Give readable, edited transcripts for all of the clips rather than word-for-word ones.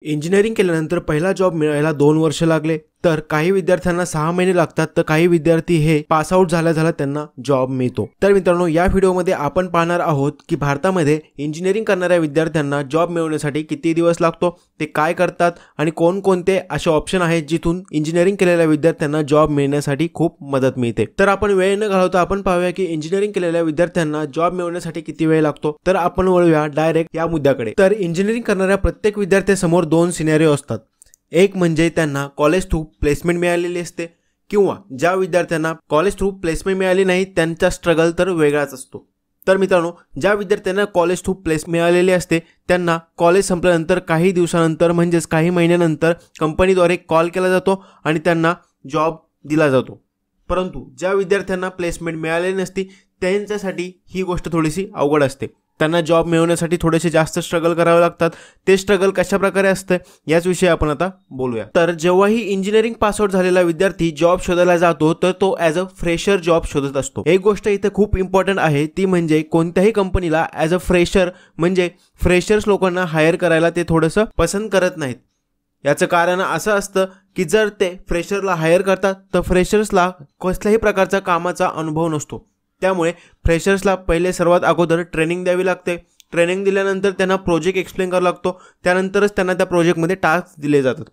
Engineering केल्यानंतर पहिला job मिळायला 2 वर्ष लागले, तर काही विद्यार्थ्यांना 6 महिने लागतात, तर काही विद्यार्थी हे पास आउट झाल्या त्यांना जॉब मिळतो। तर मित्रांनो, या व्हिडिओमध्ये आपण पाहणार आहोत की भारतामध्ये इंजिनिअरिंग करणाऱ्या विद्यार्थ्यांना जॉब मिळवण्यासाठी किती दिवस लागतो, ते काय करतात आणि कोणकोणते असे ऑप्शन आहेत जिथून इंजिनिअरिंग केलेल्या विद्यार्थ्यांना जॉब मिळण्यासाठी खूप मदत मिळते। तर आपण वेळ न घालवता आपण पाहूया की इंजिनिअरिंग केलेल्या विद्यार्थ्यांना जॉब मिळवण्यासाठी किती वेळ लागतो। तर आपण वळूया डायरेक्ट या मुद्द्याकडे। तर इंजिनिअरिंग करणाऱ्या प्रत्येक विद्यार्थ्यासमोर 2 सिनेरिओ असतात। एक म्हणजे त्यांना कॉलेज थ्रू प्लेसमेंट मिळालेली असते, किंवा ज्या विद्यार्थ्यांना कॉलेज थ्रू प्लेसमेंट मिळाली नाही त्यांचा स्ट्रगल तर वेगळाच असतो। तर मित्रांनो, ज्या विद्यार्थ्यांना कॉलेज थ्रू प्लेसमेंट मिळालेली असते त्यांना कॉलेज संपल्यानंतर काही दिवसानंतर म्हणजेच काही महिन्यानंतर कंपनीद्वारे कॉल केला जातो आणि त्यांना जॉब दिला जातो। परंतु ज्या विद्यार्थ्यांना प्लेसमेंट मिळालेली नसती त्यांच्यासाठी ही गोष्ट थोडीशी अवघड असते। त्यांना जॉब मिळवण्यासाठी थोडेसे जास्त स्ट्रगल करावे लागतात। ते स्ट्रगल कशा प्रकारे असते याच विषयी आपण आता बोलूया। तर जेव्हाही इंजिनिअरिंग पास आउट झालेला विद्यार्थी जॉब शोधायला जातो तर तो ॲज अ फ्रेशर जॉब शोधत असतो। एक गोष्ट इथे खूप इम्पॉर्टंट आहे, ती म्हणजे कोणत्याही कंपनीला ॲज अ फ्रेशर म्हणजे फ्रेशर्स लोकांना हायर करायला ते थोडंसं पसंत करत नाहीत। याचं कारण असं असतं की जर ते फ्रेशरला हायर करतात तर फ्रेशर्सला कसल्याही प्रकारचा कामाचा अनुभव नसतो। त्यामुळे फ्रेशर्सला पहिले सर्वात अगोदर ट्रेनिंग द्यावी लागते। ट्रेनिंग दिल्यानंतर त्यांना प्रोजेक्ट एक्सप्लेन करावा लागतो, त्यानंतरच त्यांना त्या प्रोजेक्टमध्ये टास्क दिले जातात।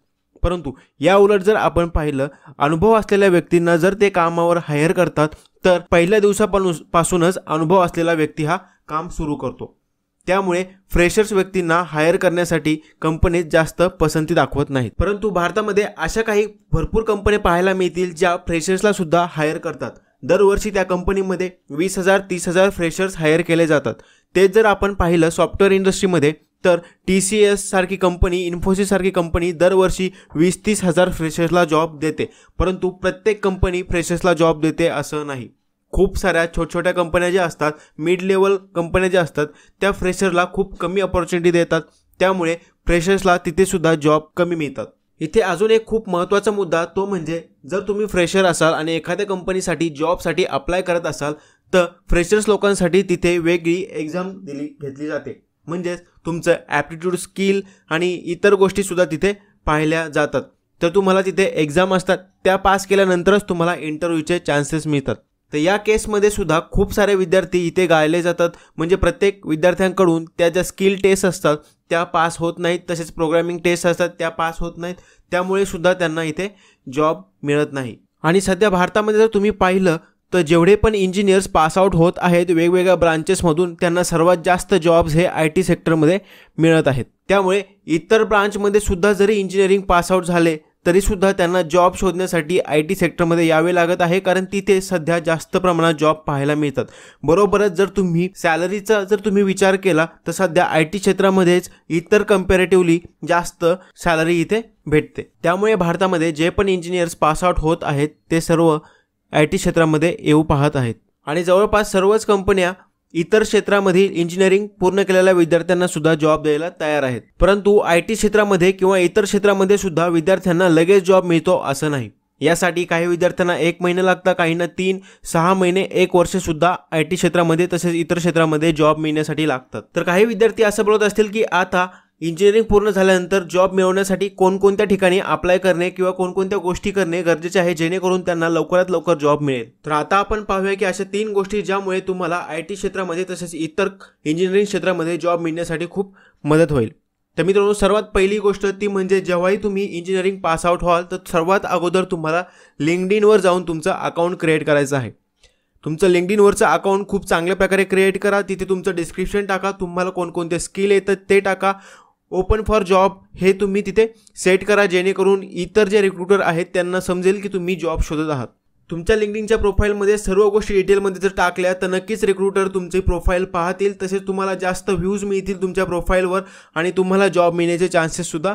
परंतु या उलट जर आपण पाहिलं, अनुभव असलेल्या व्यक्तींना जर ते कामावर हायर करतात तर पहिल्या दिवसापासूनच अनुभव असलेला व्यक्ती हा काम सुरू करतो। त्यामुळे फ्रेशर्स व्यक्तींना हायर करण्यासाठी कंपनीत जास्त पसंती दाखवत नाहीत। परंतु भारतामध्ये अशा काही भरपूर कंपन्या पाहायला मिळतील ज्या फ्रेशर्सला सुद्धा हायर करतात। दरवर्षी त्या कंपनीमध्ये 20,000-30,000 फ्रेशर्स हायर केले जातात। तेच जर आपण पाहिलं सॉफ्टवेअर इंडस्ट्रीमध्ये तर TCS सारखी कंपनी, इन्फोसिस सारखी कंपनी दरवर्षी 20-30,000 फ्रेशर्सला जॉब देते। परंतु प्रत्येक कंपनी फ्रेशर्सला जॉब देते असं नाही। खूप साऱ्या छोट्या कंपन्या ज्या असतात, मिड लेवल कंपन्या ज्या असतात, त्या फ्रेशरला खूप कमी अपॉर्च्युनिटी देतात। त्यामुळे फ्रेशर्सला तिथे सुद्धा जॉब कमी मिळतात। इथे अजून एक खूप महत्त्वाचा मुद्दा, तो म्हणजे जर तुम्ही फ्रेशर असाल आणि एखाद्या कंपनीसाठी जॉबसाठी अप्लाय करत असाल तर फ्रेशर्स लोकांसाठी तिथे वेगळी एक्झाम घेतली जाते। म्हणजेच तुमचं ॲप्टिट्यूड स्किल आणि इतर गोष्टीसुद्धा तिथे पाहिल्या जातात। तर तुम्हाला तिथे एक्झाम असतात, त्या पास केल्यानंतरच तुम्हाला इंटरव्ह्यूचे चान्सेस मिळतात। तर या केसमध्ये सुद्धा खूप सारे विद्यार्थी इथे गाळले जातात। म्हणजे प्रत्येक विद्यार्थ्यांकडून त्या ज्या स्किल टेस्ट असतात त्या पास होत नाहीत, तसेच प्रोग्रामिंग टेस्ट असतात त्या पास होत नाहीत। त्यामुळे सुद्धा त्यांना इथे जॉब मिळत नाही। आणि सध्या भारतामध्ये जर तुम्ही पाहिलं तर जेवढे पण इंजिनियर्स पास आउट होत आहेत वेगवेगळ्या ब्रांचेसमधून, त्यांना सर्वात जास्त जॉब्स हे IT सेक्टरमध्ये मिळत आहेत। त्यामुळे इतर ब्रांचमध्ये सुद्धा जरी इंजिनिअरिंग पास आउट झाले तरी सुद्धा त्यांना जॉब शोधण्यासाठी IT सेक्टरमध्ये यावे लागत आहे, कारण तिथे सध्या जास्त प्रमाणात जॉब पाहायला मिळतात। बरोबरच जर तुम्ही सॅलरीचा जर तुम्ही विचार केला तर सध्या IT क्षेत्रामध्येच इतर कंपॅरेटिव्हली जास्त सॅलरी इथे भेटते। त्यामुळे भारतामध्ये जे पण इंजिनियर्स पास आउट होत आहेत ते सर्व IT क्षेत्रामध्ये येऊ पाहत आहेत आणि जवळपास सर्वच कंपन्या इतर क्षेत्रामधील इंजिनिअरिंग पूर्ण केलेल्या विद्यार्थ्यांना सुद्धा जॉब द्यायला तयार आहेत। परंतु IT क्षेत्रामध्ये किंवा इतर क्षेत्रामध्ये सुद्धा विद्यार्थ्यांना लगेच जॉब मिळतो असं नाही। यासाठी काही विद्यार्थ्यांना 1 महिना लागतात, काहींना 3-6 महिने 1 वर्ष सुद्धा IT क्षेत्रामध्ये तसेच इतर क्षेत्रामध्ये जॉब मिळण्यासाठी लागतात। तर काही विद्यार्थी असं बोलत असतील की आता इंजिनिअरिंग पूर्ण झाल्यानंतर जॉब मिळवण्यासाठी कोणकोणत्या ठिकाणी अप्लाय करणे किंवा कोणकोणत्या गोष्टी करणे गरजेचे आहे जेणेकरून त्यांना लवकरात लवकर जॉब मिळेल। तर आता आपण पाहूया की अशा 3 गोष्टी ज्यामुळे तुम्हाला IT क्षेत्रामध्ये तसेच इतर इंजिनिअरिंग क्षेत्रामध्ये जॉब मिळण्यासाठी खूप मदत होईल। तर मित्रांनो, सर्वात पहिली गोष्ट ती म्हणजे जेव्हाही तुम्ही इंजिनिअरिंग पास आउट व्हाल तर सर्वात अगोदर तुम्हाला लिंक्डइनवर जाऊन तुमचं अकाउंट क्रिएट करायचं आहे। तुमचं लिंक्डइनवरचं अकाउंट खूप चांगल्या प्रकारे क्रिएट करा। तिथे तुमचं डिस्क्रिप्शन टाका, तुम्हाला कोणकोणते स्किल येतात ते टाका, ओपन फॉर जॉब हे तुम्ही तिथे सेट करा, जेणेकरून इतर जे रिक्रुटर आहेत त्यांना समजेल की तुम्ही जॉब शोधत आहात। तुमच्या लिंक्डइनच्या प्रोफाईलमध्ये सर्व गोष्टी डिटेलमध्ये जर टाकल्या तर नक्कीच रिक्रुटर तुमची प्रोफाईल पाहतील, तसेच तुम्हाला जास्त व्ह्यूज मिळतील तुमच्या प्रोफाईलवर आणि तुम्हाला जॉब मिळण्याचे चान्सेससुद्धा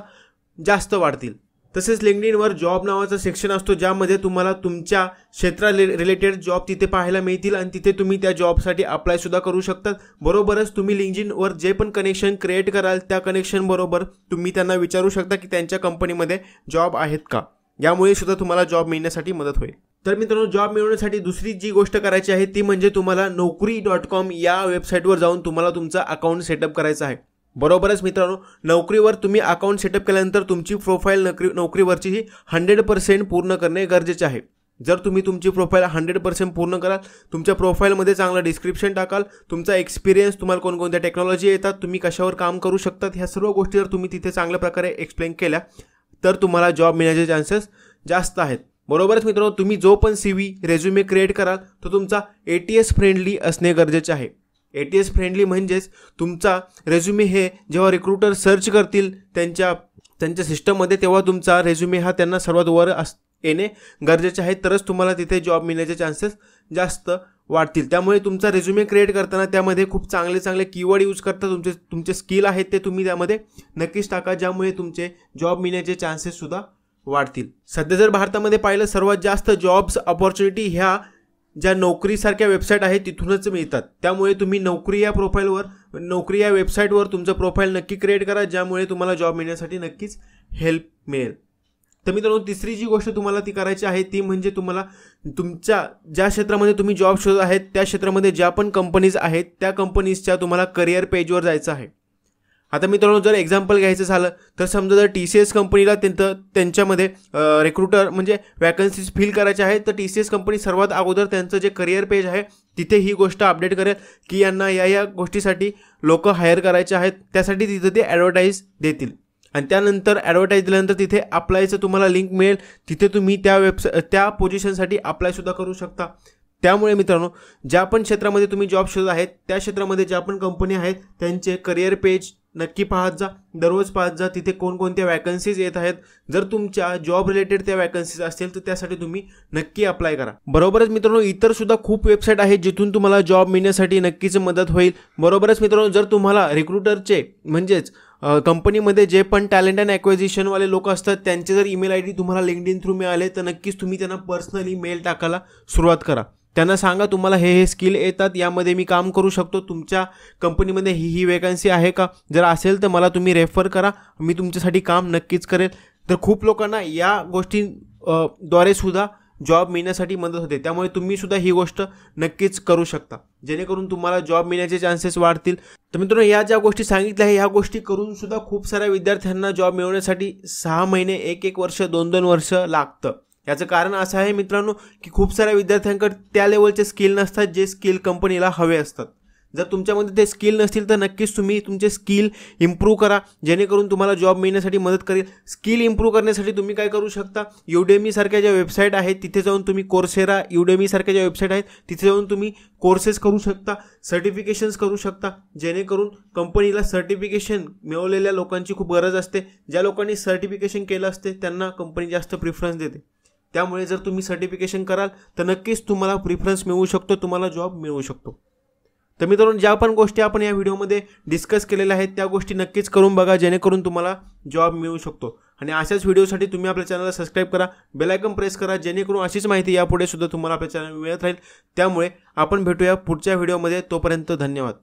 जास्त वाढतील। तसेच लिंक्डइनवर जॉब नावाचा सेक्शन असतो ज्यामध्ये तुम्हाला तुमच्या क्षेत्रा रिलेटेड जॉब तिथे पाहायला मिळतील आणि तिथे तुम्ही त्या जॉबसाठी अप्लाय सुद्धा करू शकतात। बरोबरच तुम्ही लिंक्डइनवर जे पण कनेक्शन क्रिएट कराल त्या कनेक्शन बरोबर तुम्ही त्यांना विचारू शकता की त्यांच्या कंपनीमध्ये जॉब आहेत का, यामुळे सुद्धा तुम्हाला जॉब मिळण्यासाठी मदत होईल। तर मित्रांनो, जॉब मिळवण्यासाठी दुसरी जी गोष्ट करायची आहे ती म्हणजे तुम्हाला naukri.com या वेबसाईटवर जाऊन तुम्हाला तुमचं अकाउंट सेटअप करायचं आहे। बरोबरच मित्रांनो, नोकरीवर तुम्ही अकाउंट सेटअप केल्यानंतर तुमची प्रोफाईल नोकरीवरची ही 100% पूर्ण करणे गरजेचे आहे. जर तुम्ही तुमची प्रोफाईल 100% पूर्ण कराल, तुमच्या प्रोफाईलमध्ये चांगलं डिस्क्रिप्शन टाकाल, तुमचा एक्सपिरियन्स, तुम्हाला कोणकोणत्या टेक्नॉलॉजी येतात, तुम्ही कशावर काम करू शकतात, ह्या सर्व गोष्टी जर तुम्ही तिथे चांगल्या प्रकारे एक्सप्लेन केल्या तर तुम्हाला जॉब मिळण्याचे चान्सेस जास्त आहेत. बरोबरच मित्रांनो, तुम्ही जो पण CV रेझ्युमे क्रिएट कराल तो तुमचा ATS फ्रेंडली असणे गरजेचे आहे. ATS फ्रेंडली म्हणजेच तुमचा रेझ्युमे हे जेव्हा रिक्रुटर सर्च करतील त्यांच्या सिस्टममध्ये, तेव्हा तुमचा रेझ्युमे हा त्यांना सर्वात वर येणे गरजेचे आहे, तरच तुम्हाला तिथे जॉब मिळण्याचे चान्सेस जास्त वाढतील. त्यामुळे तुमचा रेझ्युमे क्रिएट करताना त्यामध्ये खूप चांगले कीवर्ड यूज करता, तुमचे स्किल आहेत ते तुम्ही त्यामध्ये नक्कीच टाका, ज्यामुळे तुमचे जॉब मिळण्याचे चान्सेस सुद्धा वाढतील. सध्या जर भारतामध्ये पाहिलं, सर्वात जास्त जॉब्स अपॉर्च्युनिटी ह्या ज्या नोकरीसारख्या वेबसाईट आहेत तिथूनच मिळतात. त्यामुळे तुम्ही नोकरी या वेबसाईटवर तुमचं प्रोफाईल नक्की क्रिएट करा, ज्यामुळे तुम्हाला जॉब मिळण्यासाठी नक्कीच हेल्प मिळेल. तर मित्रांनो, तिसरी जी गोष्ट तुम्हाला ती करायची आहे ती म्हणजे तुम्हाला तुमच्या ज्या क्षेत्रामध्ये तुम्ही जॉब शोधत आहेत त्या क्षेत्रामध्ये ज्या पण कंपनीज आहेत त्या कंपनीजच्या तुम्हाला करिअर पेजवर जायचं आहे. आता मित्रांनो, जर एक्झाम्पल घ्यायचं झालं तर समजा जर TCS कंपनीला त्यांच्यामध्ये रिक्रुटर म्हणजे वॅकन्सीज फिल करायचे आहेत, तर TCS कंपनी सर्वात अगोदर त्यांचं जे करिअर पेज आहे तिथे ही गोष्ट अपडेट करेल की यांना या गोष्टीसाठी लोक हायर करायचे आहेत. त्यासाठी तिथं ते ॲडव्हर्टाईज देतील आणि त्यानंतर ॲडव्हर्टाईज दिल्यानंतर तिथे अप्लायचं तुम्हाला लिंक मिळेल. तिथे तुम्ही त्या पोझिशनसाठी अप्लायसुद्धा करू शकता. त्यामुळे मित्रांनो, ज्या पण क्षेत्रामध्ये तुम्ही जॉब शोधत आहेत त्या क्षेत्रामध्ये ज्या पण कंपनी आहेत त्यांचे करिअर पेज नक्की पाहत जा, दररोज पाहत जा, तिथे कोणकोणत्या वॅकन्सीज येत आहेत. जर तुमच्या जॉब रिलेटेड त्या वॅकन्सीज असतील तर त्यासाठी तुम्ही नक्की अप्लाय करा. बरोबरच मित्रांनो, इतर सुद्धा खूप वेबसाईट आहेत जिथून तुम्हाला जॉब मिळण्यासाठी नक्कीच मदत होईल. बरोबरच मित्रांनो, जर तुम्हाला रिक्रुटरचे म्हणजेच कंपनीमध्ये जे पण टॅलेंट अँड ॲक्विजिशनवाले लोक असतात त्यांचे जर ईमेल ID तुम्हाला LinkedIn थ्रू मिळाले तर नक्कीच तुम्ही त्यांना पर्सनली मेल टाकायला सुरुवात करा. त्यांना सांगा तुम्हाला हे स्किल येतात, यामध्ये मी काम करू शकतो, तुमच्या कंपनीमध्ये ही वॅकन्सी आहे का, जर असेल तर मला तुम्ही रेफर करा, मी तुमच्यासाठी काम नक्कीच करेल. तर खूप लोकांना या गोष्टींद्वारे सुद्धा जॉब मिळण्यासाठी मदत होते. त्यामुळे तुम्ही सुद्धा ही गोष्ट नक्कीच करू शकता, जेणेकरून तुम्हाला जॉब मिळण्याचे चान्सेस वाढतील. तर मित्रांनो, या ज्या गोष्टी सांगितल्या आहे ह्या गोष्टी करून सुद्धा खूप साऱ्या विद्यार्थ्यांना जॉब मिळवण्यासाठी 6 महिने, 1 वर्ष, 2 वर्ष लागतं. याचं कारण असं आहे मित्रांनो की खूप साऱ्या विद्यार्थ्यांकडे त्या लेवलचे स्किल नसतात जे स्किल कंपनीला हवे असतात. जर तुमच्यामध्ये ते स्किल नसतील तर नक्कीच तुम्ही तुमचे स्किल इम्प्रूव्ह करा, जेणेकरून तुम्हाला जॉब मिळण्यासाठी मदत करेल. स्किल इम्प्रूव्ह करण्यासाठी तुम्ही काय करू शकता, Udemy सारख्या ज्या वेबसाईट आहेत तिथे जाऊन तुम्ही Coursera, Udemy सारख्या ज्या वेबसाईट आहेत तिथे जाऊन तुम्ही कोर्सेस करू शकता, सर्टिफिकेशन्स करू शकता, जेणेकरून कंपनीला सर्टिफिकेशन मिळवलेल्या लोकांची खूप गरज असते. ज्या लोकांनी सर्टिफिकेशन केलं असते त्यांना कंपनी जास्त प्रिफरन्स देते. त्यामुळे जर तुम्ही सर्टिफिकेशन कराल तर नक्कीच तुम्हाला प्रिफरन्स मिळू शकतो, तुम्हाला जॉब मिळू शकतो. तर मित्रांनो, ज्या पण गोष्टी आपण या व्हिडिओमध्ये डिस्कस केलेल्या आहेत त्या गोष्टी नक्कीच करून बघा, जेणेकरून तुम्हाला जॉब मिळू शकतो. आणि अशाच व्हिडिओसाठी तुम्ही आपल्या चॅनलला सबस्क्राईब करा, बेल आयकॉन प्रेस करा, जेणेकरून अशीच माहिती यापुढे सुद्धा तुम्हाला आपल्या चॅनल मिळत राहील. त्यामुळे आपण भेटूया पुढच्या व्हिडिओमध्ये. तोपर्यंत धन्यवाद.